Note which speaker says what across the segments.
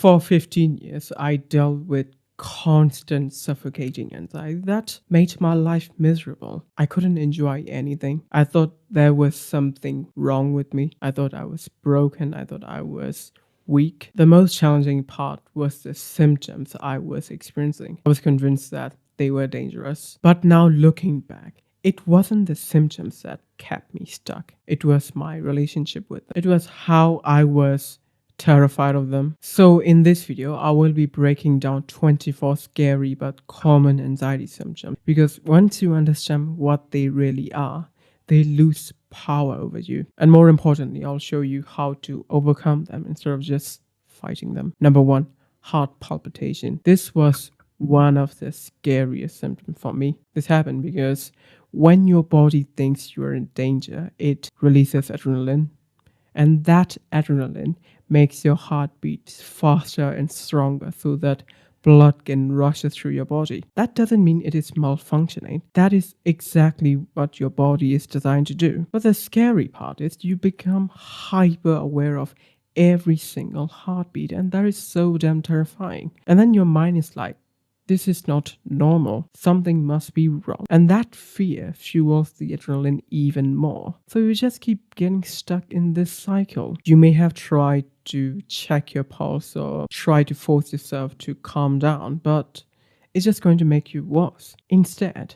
Speaker 1: For 15 years, I dealt with constant suffocating anxiety that made my life miserable. I couldn't enjoy anything. I thought there was something wrong with me. I thought I was broken. I thought I was weak. The most challenging part was the symptoms I was experiencing. I was convinced that they were dangerous. But now looking back, it wasn't the symptoms that kept me stuck. It was my relationship with them. It was how I was terrified of them. So in this video, I will be breaking down 24 scary but common anxiety symptoms, because once you understand what they really are, they lose power over you. And more importantly, I'll show you how to overcome them instead of just fighting them. Number one, heart palpitation. This was one of the scariest symptoms for me. This happened because when your body thinks you're in danger, it releases adrenaline, and that adrenaline makes your heart beat faster and stronger so that blood can rush through your body. That doesn't mean it is malfunctioning. That is exactly what your body is designed to do. But the scary part is you become hyper aware of every single heartbeat, and that is so damn terrifying. And then your mind is like, this is not normal. Something must be wrong. And that fear fuels the adrenaline even more. So you just keep getting stuck in this cycle. You may have tried to check your pulse or try to force yourself to calm down, but it's just going to make you worse. Instead,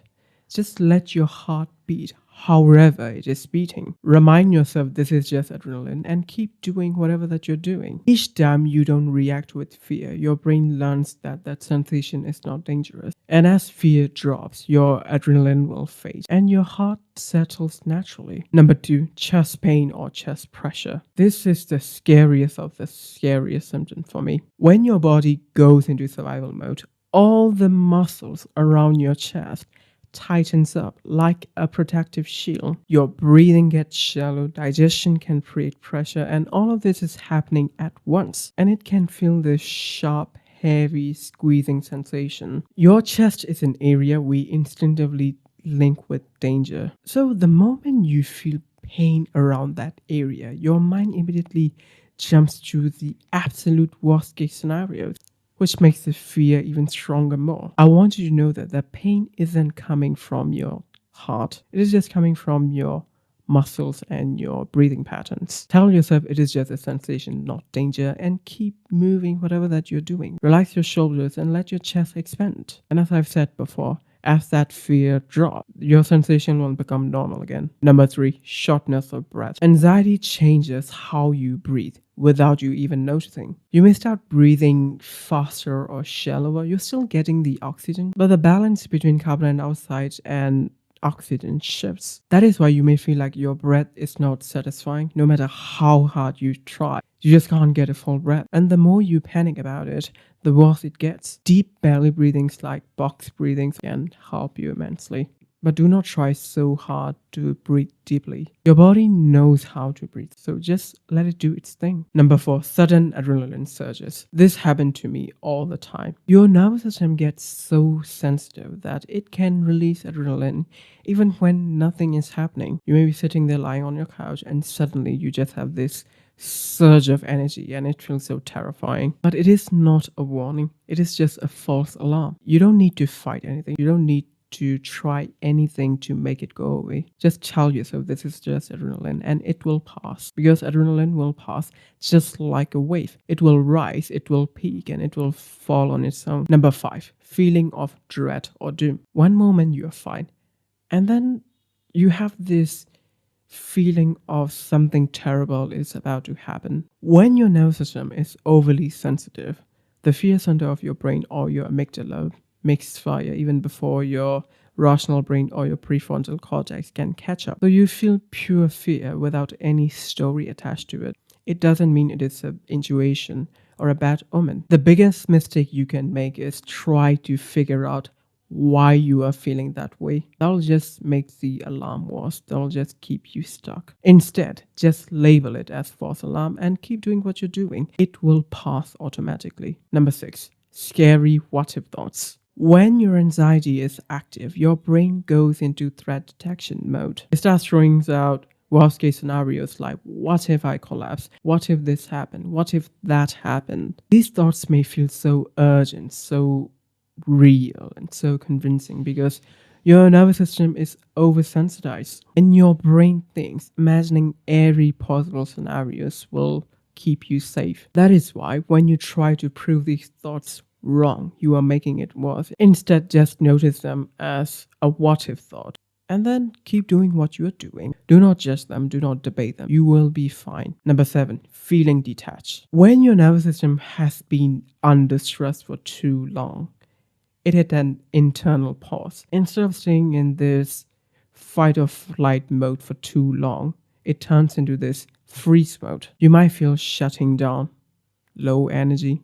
Speaker 1: just let your heart beat however it is beating. Remind yourself this is just adrenaline and keep doing whatever that you're doing. Each time you don't react with fear, your brain learns that that sensation is not dangerous. And as fear drops, your adrenaline will fade and your heart settles naturally. Number two, chest pain or chest pressure. This is the scariest of the scariest symptoms for me. When your body goes into survival mode, all the muscles around your chest tightens up like a protective shield. Your breathing gets shallow, digestion can create pressure, and all of this is happening at once. And it can feel this sharp, heavy, squeezing sensation. Your chest is an area we instinctively link with danger. So the moment you feel pain around that area, your mind immediately jumps to the absolute worst case scenarios, which makes the fear even stronger more. I want you to know that the pain isn't coming from your heart. It is just coming from your muscles and your breathing patterns. Tell yourself it is just a sensation, not danger, and keep moving whatever that you're doing. Relax your shoulders and let your chest expand. And as I've said before, as that fear drops, your sensation will become normal again. Number three, shortness of breath. Anxiety changes how you breathe without you even noticing. You may start breathing faster or shallower. You're still getting the oxygen, but the balance between carbon dioxide and oxygen shifts. That is why you may feel like your breath is not satisfying no matter how hard you try. You just can't get a full breath. And the more you panic about it, the worse it gets. Deep belly breathings like box breathings can help you immensely. But do not try so hard to breathe deeply. Your body knows how to breathe, so just let it do its thing. Number four, sudden adrenaline surges. This happened to me all the time. Your nervous system gets so sensitive that it can release adrenaline even when nothing is happening. You may be sitting there lying on your couch and suddenly you just have this surge of energy and it feels so terrifying. But it is not a warning. It is just a false alarm. You don't need to fight anything. You don't need to try anything to make it go away. Just tell yourself this is just adrenaline and it will pass, because adrenaline will pass just like a wave. It will rise, it will peak, and it will fall on its own. Number five, feeling of dread or doom. One moment you're fine, and then you have this feeling of something terrible is about to happen. When your nervous system is overly sensitive, the fear center of your brain or your amygdala makes fire even before your rational brain or your prefrontal cortex can catch up. So you feel pure fear without any story attached to it. It doesn't mean it is an intuition or a bad omen. The biggest mistake you can make is try to figure out why you are feeling that way. That'll just make the alarm worse. That'll just keep you stuck. Instead, just label it as false alarm and keep doing what you're doing. It will pass automatically. Number six, scary what if thoughts. When your anxiety is active, your brain goes into threat detection mode. It starts throwing out Worst case scenarios like, what if I collapse? What if this happened? What if that happened? These thoughts may feel so urgent, so real, and so convincing because your nervous system is oversensitized and your brain thinks imagining every possible scenarios will keep you safe. That is why when you try to prove these thoughts wrong, you are making it worse. Instead, just notice them as a what if thought and then keep doing what you are doing. Do not judge them, do not debate them. You will be fine. Number 7, feeling detached. When your nervous system has been under stress for too long, it hit an internal pause. Instead of staying in this fight or flight mode for too long, it turns into this freeze mode. You might feel shutting down, low energy,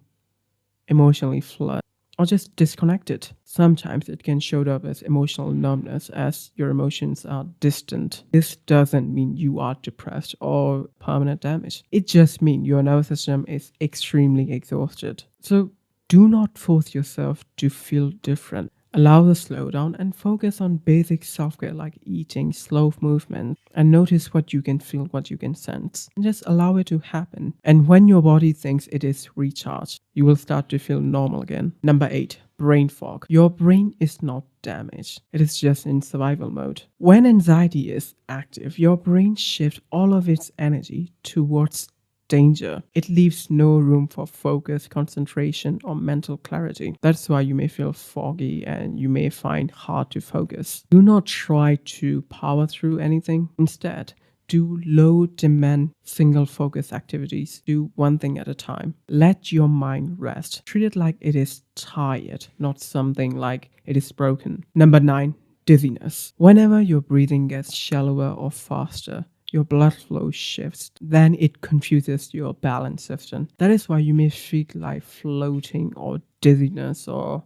Speaker 1: emotionally flat, or just disconnected. Sometimes it can show up as emotional numbness as your emotions are distant. This doesn't mean you are depressed or permanent damage. It just means your nervous system is extremely exhausted. So do not force yourself to feel different. Allow the slowdown and focus on basic self-care like eating, slow movement, and notice what you can feel, what you can sense. And just allow it to happen. And when your body thinks it is recharged, you will start to feel normal again. Number 8, brain fog. Your brain is not damaged. It is just in survival mode. When anxiety is active, your brain shifts all of its energy towards danger. It leaves no room for focus, concentration, or mental clarity. That's why you may feel foggy and you may find hard to focus. Do not try to power through anything. Instead, do low demand single focus activities. Do one thing at a time. Let your mind rest. Treat it like it is tired, not something like it is broken. Number 9, dizziness. Whenever your breathing gets shallower or faster, your blood flow shifts, then it confuses your balance system. That is why you may feel like floating or dizziness or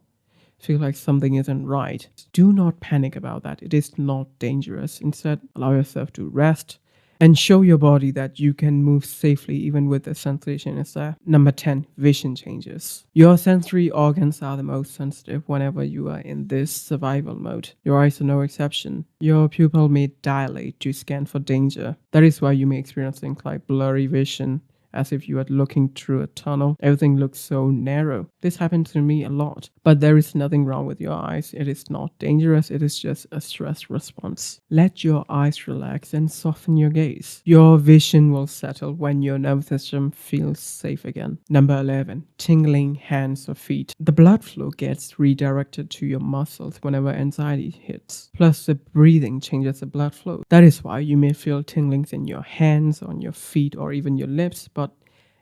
Speaker 1: feel like something isn't right. Do not panic about that. It is not dangerous. Instead, allow yourself to rest and show your body that you can move safely even with the sensation is there. Number 10, vision changes. Your sensory organs are the most sensitive whenever you are in this survival mode. Your eyes are no exception. Your pupil may dilate to scan for danger. That is why you may experience things like blurry vision, as if you are looking through a tunnel. Everything looks so narrow. This happens to me a lot. But there is nothing wrong with your eyes. It is not dangerous. It is just a stress response. Let your eyes relax and soften your gaze. Your vision will settle when your nervous system feels safe again. Number 11, tingling hands or feet. The blood flow gets redirected to your muscles whenever anxiety hits. Plus, the breathing changes the blood flow. That is why you may feel tinglings in your hands, on your feet, or even your lips, but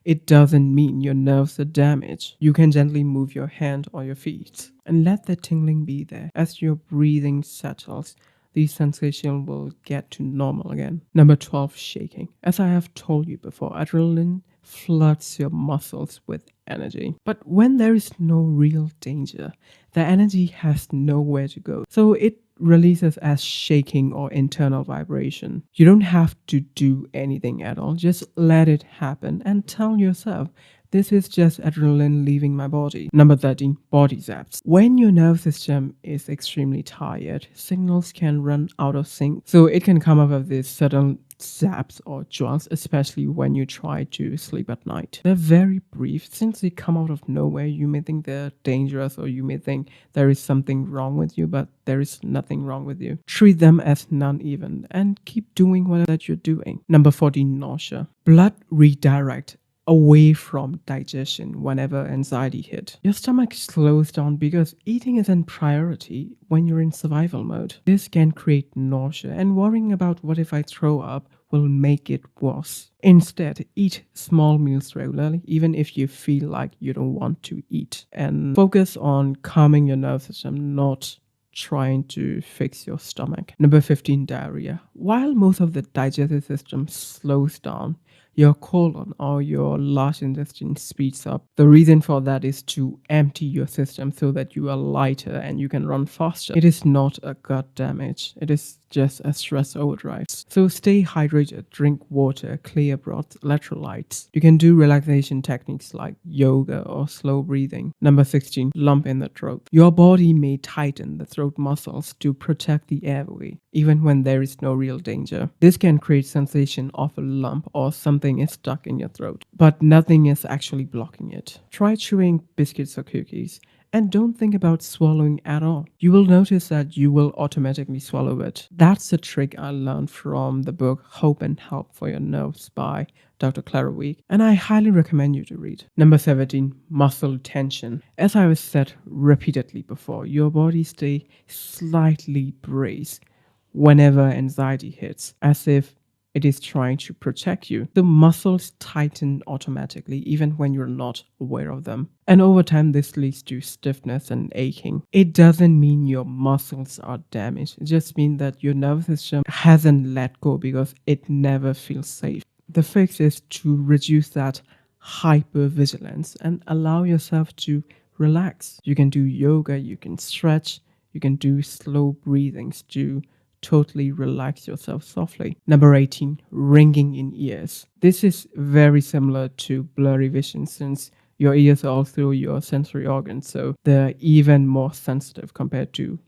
Speaker 1: it doesn't mean your nerves are damaged. You can gently move your hand or your feet and let the tingling be there. As your breathing settles, these sensations will get to normal again. Number 12, shaking. As I have told you before, adrenaline floods your muscles with energy. But when there is no real danger, the energy has nowhere to go. So it releases as shaking or internal vibration. You don't have to do anything at all. Just let it happen and tell yourself, this is just adrenaline leaving my body. Number 13, body zaps. When your nervous system is extremely tired, signals can run out of sync. So it can come up with this sudden zaps or jolts, especially when you try to sleep at night. They're very brief. Since they come out of nowhere, you may think they're dangerous or you may think there is something wrong with you, but there is nothing wrong with you. Treat them as non-event and keep doing whatever that you're doing. Number 14, nausea. Blood redirect away from digestion whenever anxiety hit. Your stomach slows down because eating isn't priority when you're in survival mode. This can create nausea, and worrying about what if I throw up will make it worse. Instead, eat small meals regularly, even if you feel like you don't want to eat, and focus on calming your nervous system, not trying to fix your stomach. Number 15, diarrhea. While most of the digestive system slows down, your colon or your large intestine speeds up. The reason for that is to empty your system so that you are lighter and you can run faster. It is not a gut damage. It is just a stress overdrive. So stay hydrated, drink water, clear broth, electrolytes. You can do relaxation techniques like yoga or slow breathing. Number 16, lump in the throat. Your body may tighten the throat muscles to protect the airway, even when there is no real danger. This can create sensation of a lump or something is stuck in your throat, but nothing is actually blocking it. Try chewing biscuits or cookies. And don't think about swallowing at all. You will notice that you will automatically swallow it. That's a trick I learned from the book Hope and Help for Your Nerves by Dr. Clara Week, and I highly recommend you to read. Number 17, muscle tension. As I have said repeatedly before, your body stay slightly braced whenever anxiety hits, as if it is trying to protect you. The muscles tighten automatically even when you're not aware of them. And over time, this leads to stiffness and aching. It doesn't mean your muscles are damaged. It just means that your nervous system hasn't let go because it never feels safe. The fix is to reduce that hypervigilance and allow yourself to relax. You can do yoga, you can stretch, you can do slow breathings to totally relax yourself softly. Number 18, ringing in ears. This is very similar to blurry vision since your ears are all through your sensory organs, so they're even more sensitive compared to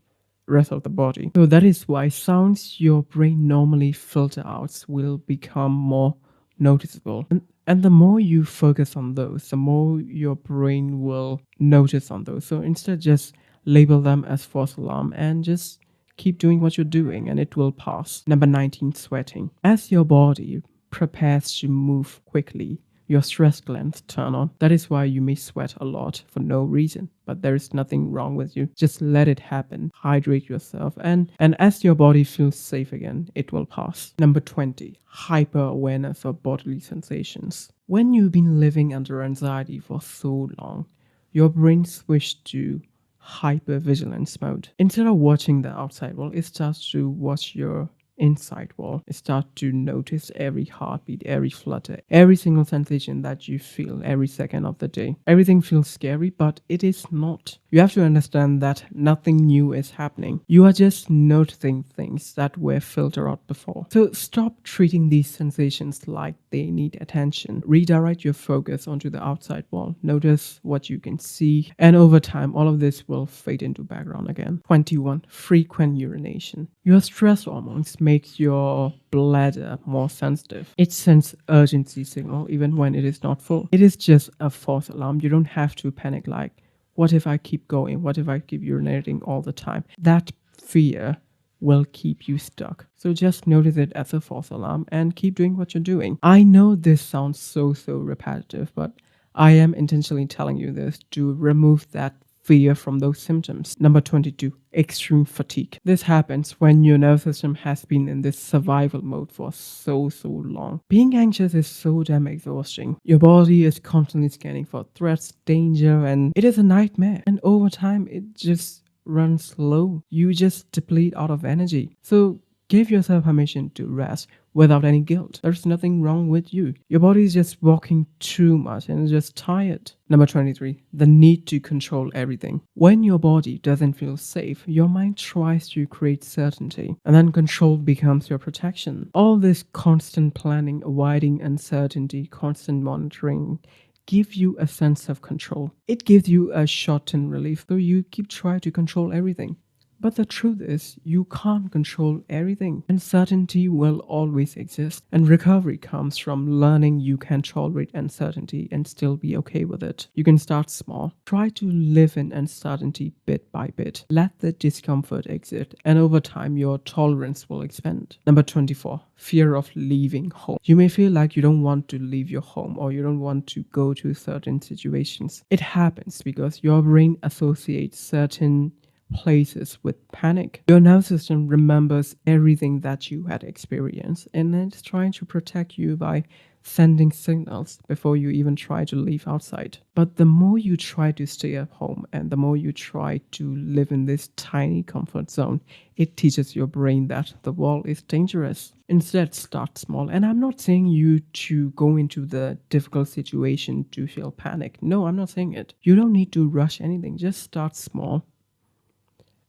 Speaker 1: rest of the body. So that is why sounds your brain normally filter out will become more noticeable. And the more you focus on those, the more your brain will notice on those. So instead just label them as false alarm and just keep doing what you're doing and it will pass. Number 19, sweating. As your body prepares to move quickly, your stress glands turn on. That is why you may sweat a lot for no reason, but there is nothing wrong with you. Just let it happen. Hydrate yourself and as your body feels safe again, it will pass. Number 20, hyper awareness of bodily sensations. When you've been living under anxiety for so long, your brain switched to hypervigilance mode. Instead of watching the outside world, it starts to watch your inside world. It starts to notice every heartbeat, every flutter, every single sensation that you feel every second of the day. Everything feels scary, but it is not. You have to understand that nothing new is happening. You are just noticing things that were filtered out before. So stop treating these sensations like they need attention. Redirect your focus onto the outside world. Notice what you can see, and over time, all of this will fade into background again. 21, frequent urination. Your stress hormones make your bladder more sensitive. It sends urgency signal even when it is not full. It is just a false alarm. You don't have to panic like, what if I keep going? What if I keep urinating all the time? That fear will keep you stuck. So just notice it as a false alarm and keep doing what you're doing. I know this sounds so repetitive, but I am intentionally telling you this to remove that fear from those symptoms. Number 22, extreme fatigue. This happens when your nervous system has been in this survival mode for so long. Being anxious is so damn exhausting. Your body is constantly scanning for threats, danger, and it is a nightmare. And over time, it just runs low. You just deplete out of energy. So give yourself permission to rest without any guilt. There's nothing wrong with you. Your body is just walking too much and is just tired. Number 23, the need to control everything. When your body doesn't feel safe, your mind tries to create certainty, and then control becomes your protection. All this constant planning, avoiding uncertainty, constant monitoring, give you a sense of control. It gives you a short-term relief, so you keep trying to control everything. But the truth is, you can't control everything. Uncertainty will always exist. And recovery comes from learning you can tolerate uncertainty and still be okay with it. You can start small. Try to live in uncertainty bit by bit. Let the discomfort exist. And over time, your tolerance will expand. Number 24, fear of leaving home. You may feel like you don't want to leave your home or you don't want to go to certain situations. It happens because your brain associates certain places with panic. Your nervous system remembers everything that you had experienced and it's trying to protect you by sending signals before you even try to leave outside. But the more you try to stay at home and the more you try to live in this tiny comfort zone, it teaches your brain that the world is dangerous. Instead, start small. And I'm not saying you to go into the difficult situation to feel panic. No, I'm not saying it. You don't need to rush anything. Just start small.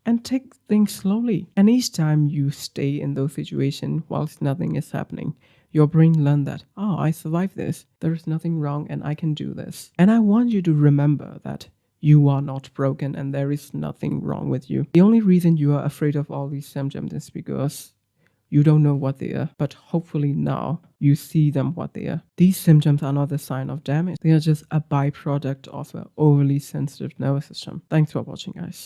Speaker 1: and take things slowly. And each time you stay in those situations whilst nothing is happening, your brain learned that, oh, I survived this. There is nothing wrong and I can do this. And I want you to remember that you are not broken and there is nothing wrong with you. The only reason you are afraid of all these symptoms is because you don't know what they are, but hopefully now you see them what they are. These symptoms are not a sign of damage. They are just a byproduct of an overly sensitive nervous system. Thanks for watching, guys.